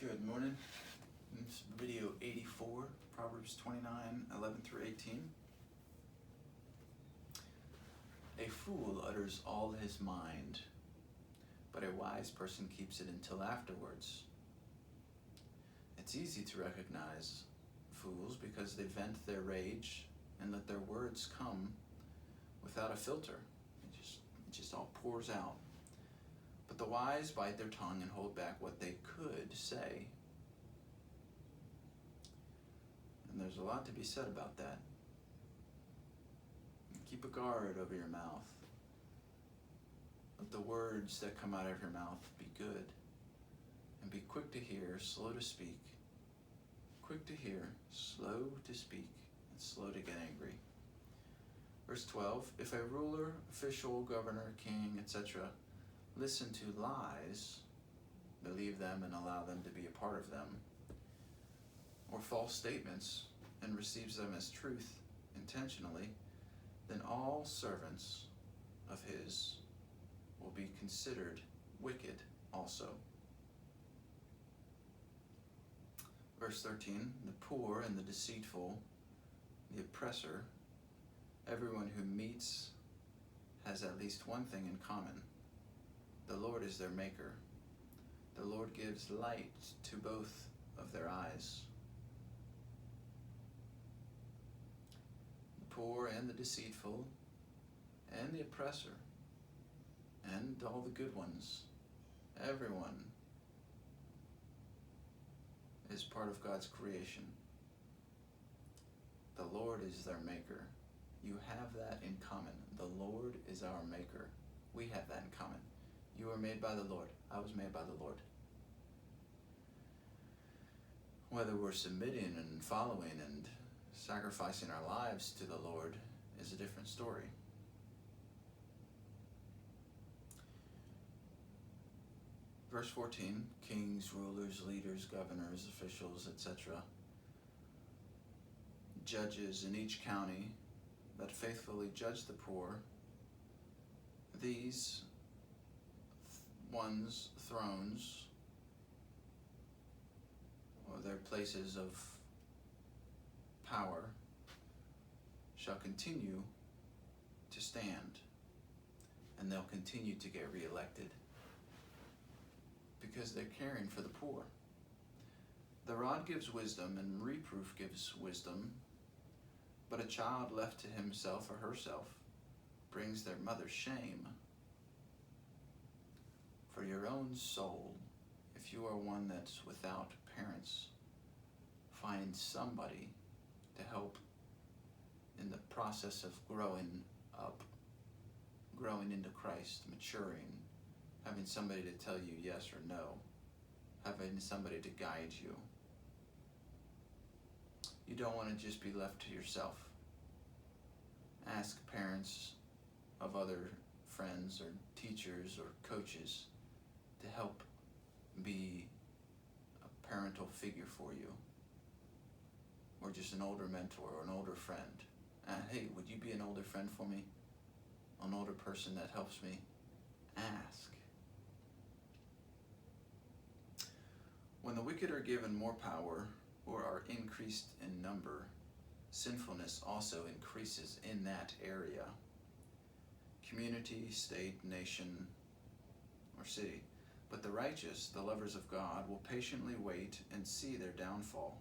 Good morning. This is video 84, Proverbs 29:11 through 18. A fool utters all his mind, but a wise person keeps it until afterwards. It's easy to recognize fools because they vent their rage and let their words come without a filter. It just all pours out. But the wise bite their tongue and hold back what they could say. And there's a lot to be said about that. Keep a guard over your mouth. Let the words that come out of your mouth be good. And be quick to hear, slow to speak. Quick to hear, slow to speak, and slow to get angry. Verse 12, if a ruler, official, governor, king, etc., listen to lies, believe them and allow them to be a part of them, or false statements and receives them as truth intentionally, then all servants of his will be considered wicked also. Verse 13, the poor and the deceitful, the oppressor, everyone who meets has at least one thing in common. The Lord is their maker. The Lord gives light to both of their eyes. The poor and the deceitful and the oppressor and all the good ones, everyone is part of God's creation. The Lord is their maker. You have that in common. The Lord is our maker. We have that in common. You were made by the Lord. I was made by the Lord. Whether we're submitting and following and sacrificing our lives to the Lord is a different story. Verse 14, kings, rulers, leaders, governors, officials, etc., judges in each county that faithfully judge the poor, these one's thrones, or their places of power, shall continue to stand, and they'll continue to get reelected because they're caring for the poor. The rod gives wisdom, and reproof gives wisdom, but a child left to himself or herself brings their mother shame. For your own soul, if you are one that's without parents, find somebody to help in the process of growing up, growing into Christ, maturing, having somebody to tell you yes or no, having somebody to guide you. You don't want to just be left to yourself. Ask parents of other friends or teachers or coaches to help be a parental figure for you, or just an older mentor or an older friend. Hey, would you be an older friend for me? An older person that helps me? Ask. When the wicked are given more power or are increased in number, sinfulness also increases in that area. Community, state, nation, or city. But the righteous, the lovers of God, will patiently wait and see their downfall.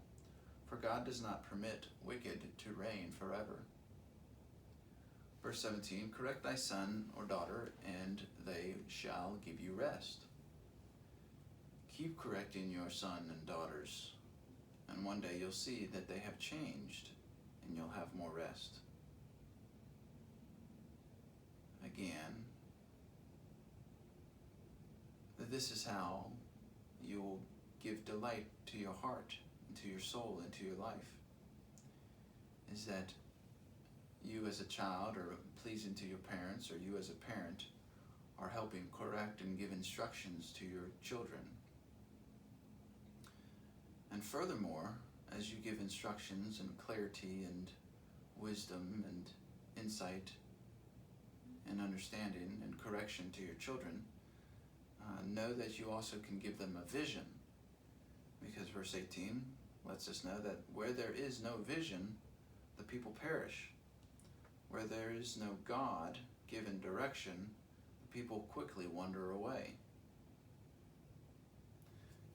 For God does not permit wicked to reign forever. Verse 17, correct thy son or daughter, and they shall give you rest. Keep correcting your son and daughters, and one day you'll see that they have changed, and you'll have more rest. Again, this is how you will give delight to your heart, and to your soul, and to your life. Is that you as a child are pleasing to your parents, or you as a parent are helping correct and give instructions to your children. And furthermore, as you give instructions and clarity and wisdom and insight and understanding and correction to your children, know that you also can give them a vision Because verse 18 lets us know that where there is no vision, the people perish. Where there is no God-given direction, the people quickly wander away.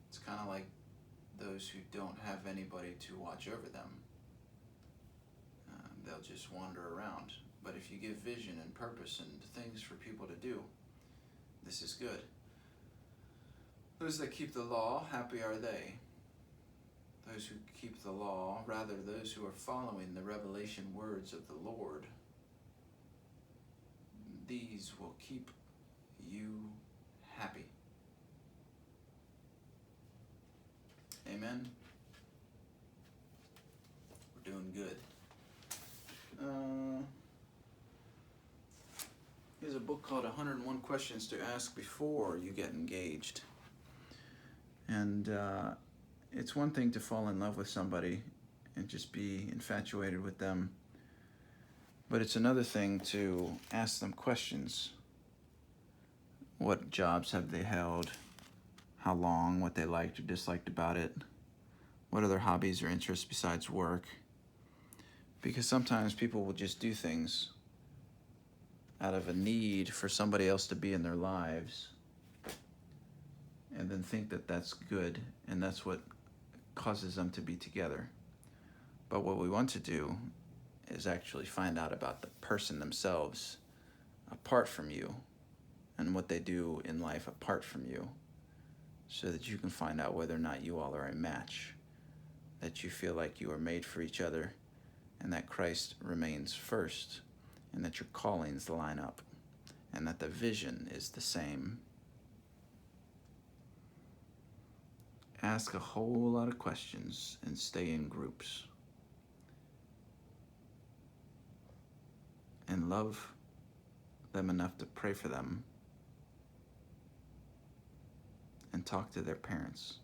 It's kind of like those who don't have anybody to watch over them. They'll just wander around. But if you give vision and purpose and things for people to do, this is good. Those that keep the law, happy are they. Those who keep the law, rather those who are following the revelation words of the Lord, these will keep you happy. Amen? We're doing good. There's a book called 101 Questions to Ask Before You Get Engaged. And it's one thing to fall in love with somebody and just be infatuated with them. But it's another thing to ask them questions. What jobs have they held? How long? What they liked or disliked about it? What are their hobbies or interests besides work? Because sometimes people will just do things out of a need for somebody else to be in their lives and then think that that's good and that's what causes them to be together. But what we want to do is actually find out about the person themselves apart from you and what they do in life apart from you, so that you can find out whether or not you all are a match, that you feel like you are made for each other, and that Christ remains first, and that your callings line up, and that the vision is the same. Ask a whole lot of questions and stay in groups. And love them enough to pray for them and talk to their parents.